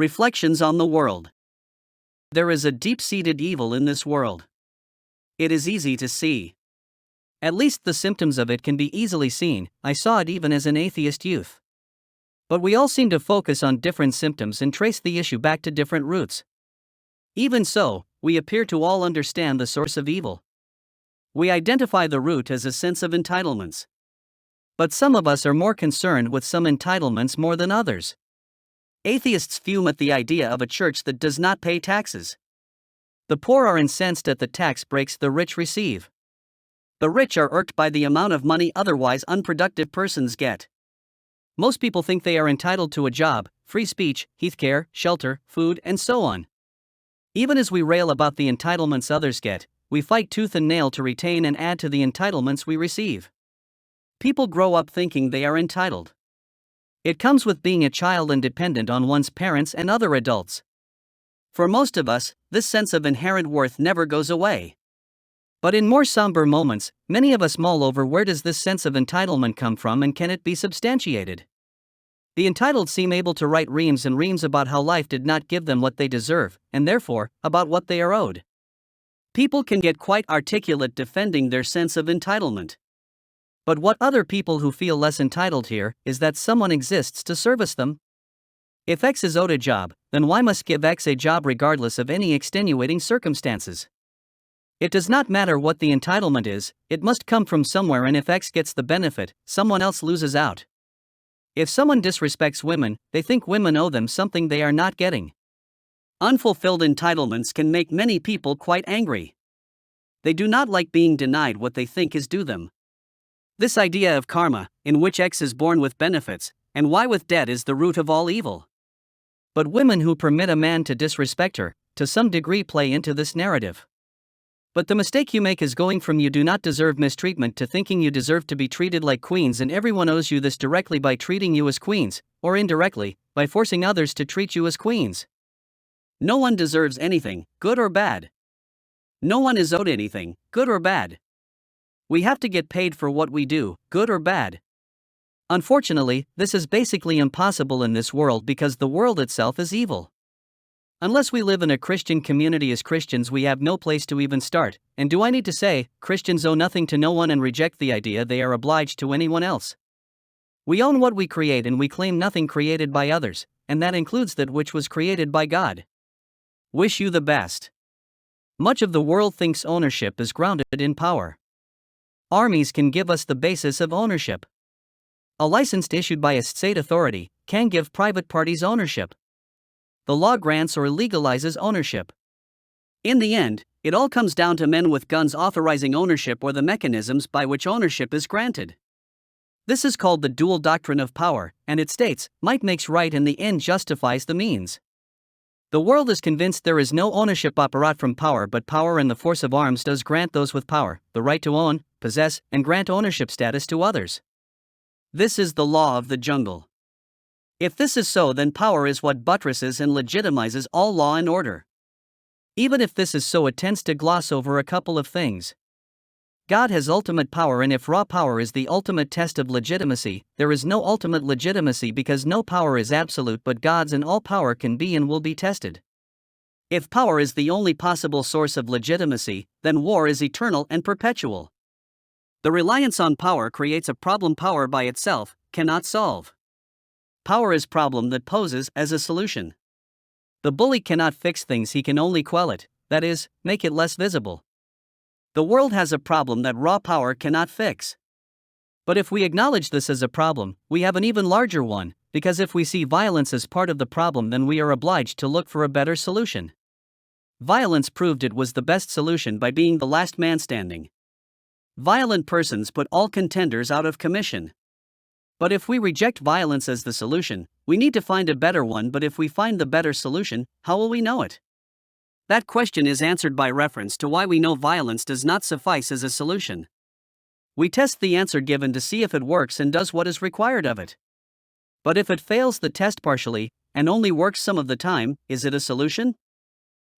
Reflections on the world. There is a deep-seated evil in this world. It is easy to see. At least the symptoms of it can be easily seen. I saw it even as an atheist youth. But we all seem to focus on different symptoms and trace the issue back to different roots. Even so, we appear to all understand the source of evil. We identify the root as a sense of entitlements. But some of us are more concerned with some entitlements more than others. Atheists fume at the idea of a church that does not pay taxes. The poor are incensed at the tax breaks the rich receive. The rich are irked by the amount of money otherwise unproductive persons get. Most people think they are entitled to a job, free speech, healthcare, shelter, food, and so on. Even as we rail about the entitlements others get, we fight tooth and nail to retain and add to the entitlements we receive. People grow up thinking they are entitled. It comes with being a child and dependent on one's parents and other adults. For most of us, this sense of inherent worth never goes away. But in more somber moments, many of us mull over where does this sense of entitlement come from and can it be substantiated? The entitled seem able to write reams and reams about how life did not give them what they deserve, and therefore, about what they are owed. People can get quite articulate defending their sense of entitlement. But what other people who feel less entitled hear is that someone exists to service them. If X is owed a job, then Y must give X a job regardless of any extenuating circumstances. It does not matter what the entitlement is, it must come from somewhere, and if X gets the benefit, someone else loses out. If someone disrespects women, they think women owe them something they are not getting. Unfulfilled entitlements can make many people quite angry. They do not like being denied what they think is due them. This idea of karma, in which X is born with benefits, and Y with debt, is the root of all evil. But women who permit a man to disrespect her, to some degree play into this narrative. But the mistake you make is going from you do not deserve mistreatment to thinking you deserve to be treated like queens, and everyone owes you this directly by treating you as queens, or indirectly, by forcing others to treat you as queens. No one deserves anything, good or bad. No one is owed anything, good or bad. We have to get paid for what we do, good or bad. Unfortunately, this is basically impossible in this world because the world itself is evil. Unless we live in a Christian community as Christians, we have no place to even start, and do I need to say, Christians owe nothing to no one and reject the idea they are obliged to anyone else. We own what we create and we claim nothing created by others, and that includes that which was created by God. Wish you the best. Much of the world thinks ownership is grounded in power. Armies can give us the basis of ownership. A license issued by a state authority can give private parties ownership. The law grants or legalizes ownership. In the end, it all comes down to men with guns authorizing ownership or the mechanisms by which ownership is granted. This is called the dual doctrine of power, and it states, might makes right and the end justifies the means. The world is convinced there is no ownership apart from power, but power and the force of arms does grant those with power the right to own, possess, and grant ownership status to others. This is the law of the jungle. If this is so, then power is what buttresses and legitimizes all law and order. Even if this is so, it tends to gloss over a couple of things. God has ultimate power, and if raw power is the ultimate test of legitimacy, there is no ultimate legitimacy because no power is absolute, but God's, and all power can be and will be tested. If power is the only possible source of legitimacy, then war is eternal and perpetual. The reliance on power creates a problem power by itself cannot solve. Power is problem that poses as a solution. The bully cannot fix things, he can only quell it, that is, make it less visible. The world has a problem that raw power cannot fix. But if we acknowledge this as a problem, we have an even larger one, because if we see violence as part of the problem, then we are obliged to look for a better solution. Violence proved it was the best solution by being the last man standing. Violent persons put all contenders out of commission. But if we reject violence as the solution, we need to find a better one. But if we find the better solution, how will we know it? That question is answered by reference to why we know violence does not suffice as a solution. We test the answer given to see if it works and does what is required of it. But if it fails the test partially, and only works some of the time, is it a solution?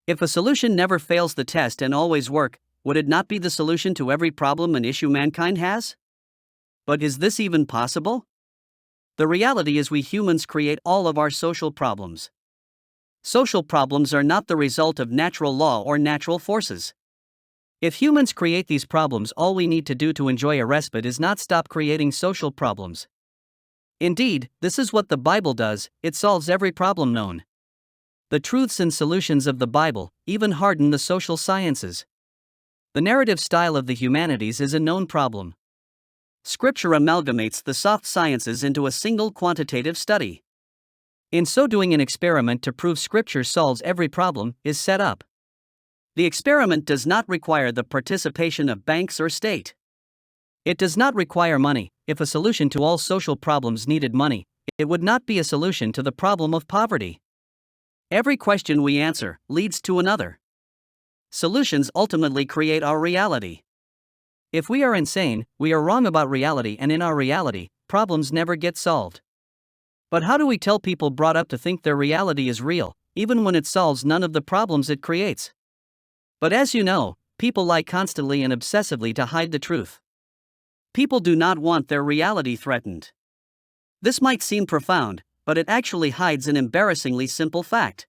If a solution never fails the test and always works, would it not be the solution to every problem and issue mankind has? But is this even possible? The reality is we humans create all of our social problems. Social problems are not the result of natural law or natural forces. If humans create these problems, all we need to do to enjoy a respite is not stop creating social problems. Indeed, this is what the Bible does, it solves every problem known. The truths and solutions of the Bible even harden the social sciences. The narrative style of the humanities is a known problem. Scripture amalgamates the soft sciences into a single quantitative study. In so doing, an experiment to prove Scripture solves every problem is set up. The experiment does not require the participation of banks or state. It does not require money. If a solution to all social problems needed money, it would not be a solution to the problem of poverty. Every question we answer leads to another. Solutions ultimately create our reality. If we are insane, we are wrong about reality, and in our reality, problems never get solved. But how do we tell people brought up to think their reality is real, even when it solves none of the problems it creates? But as you know, people lie constantly and obsessively to hide the truth. People do not want their reality threatened. This might seem profound, but it actually hides an embarrassingly simple fact.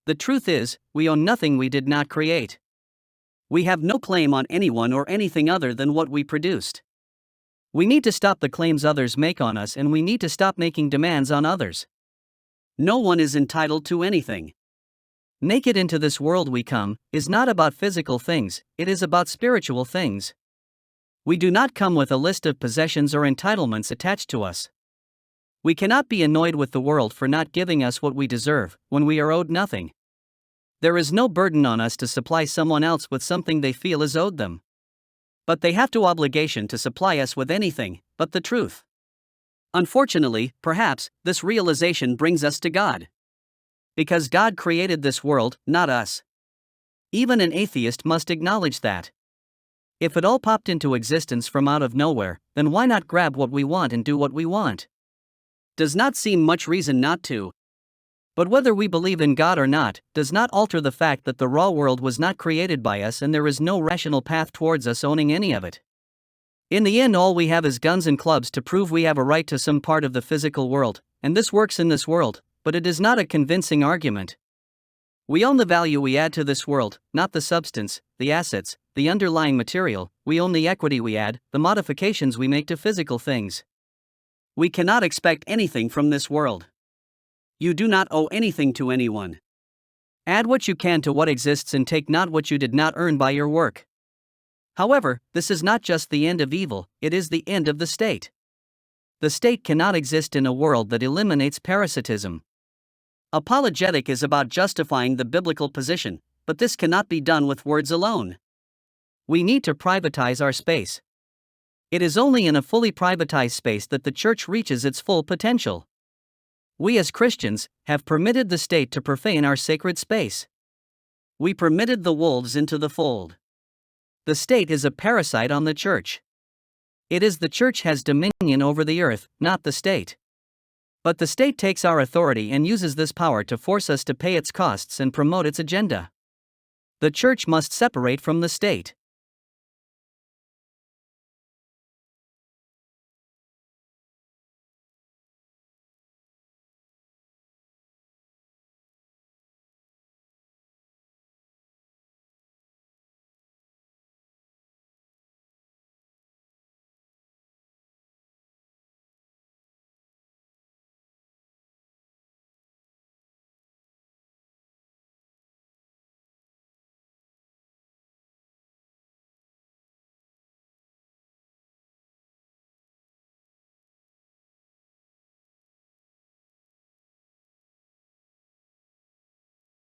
The truth is, we own nothing we did not create. We have no claim on anyone or anything other than what we produced. We need to stop the claims others make on us, and we need to stop making demands on others. No one is entitled to anything. Naked into this world we come is not about physical things, it is about spiritual things. We do not come with a list of possessions or entitlements attached to us. We cannot be annoyed with the world for not giving us what we deserve when we are owed nothing. There is no burden on us to supply someone else with something they feel is owed them. But they have no obligation to supply us with anything but the truth. Unfortunately, perhaps, this realization brings us to God. Because God created this world, not us. Even an atheist must acknowledge that. If it all popped into existence from out of nowhere, then why not grab what we want and do what we want? Does not seem much reason not to. But whether we believe in God or not, does not alter the fact that the raw world was not created by us, and there is no rational path towards us owning any of it. In the end, all we have is guns and clubs to prove we have a right to some part of the physical world, and this works in this world, but it is not a convincing argument. We own the value we add to this world, not the substance, the assets, the underlying material. We own the equity we add, the modifications we make to physical things. We cannot expect anything from this world. You do not owe anything to anyone. Add what you can to what exists and take not what you did not earn by your work. However, this is not just the end of evil, it is the end of the state. The state cannot exist in a world that eliminates parasitism. Apologetic is about justifying the biblical position, but this cannot be done with words alone. We need to privatize our space. It is only in a fully privatized space that the church reaches its full potential. We as Christians have permitted the state to profane our sacred space. We permitted the wolves into the fold. The state is a parasite on the church. It is the church has dominion over the earth, not the state. But the state takes our authority and uses this power to force us to pay its costs and promote its agenda. The church must separate from the state.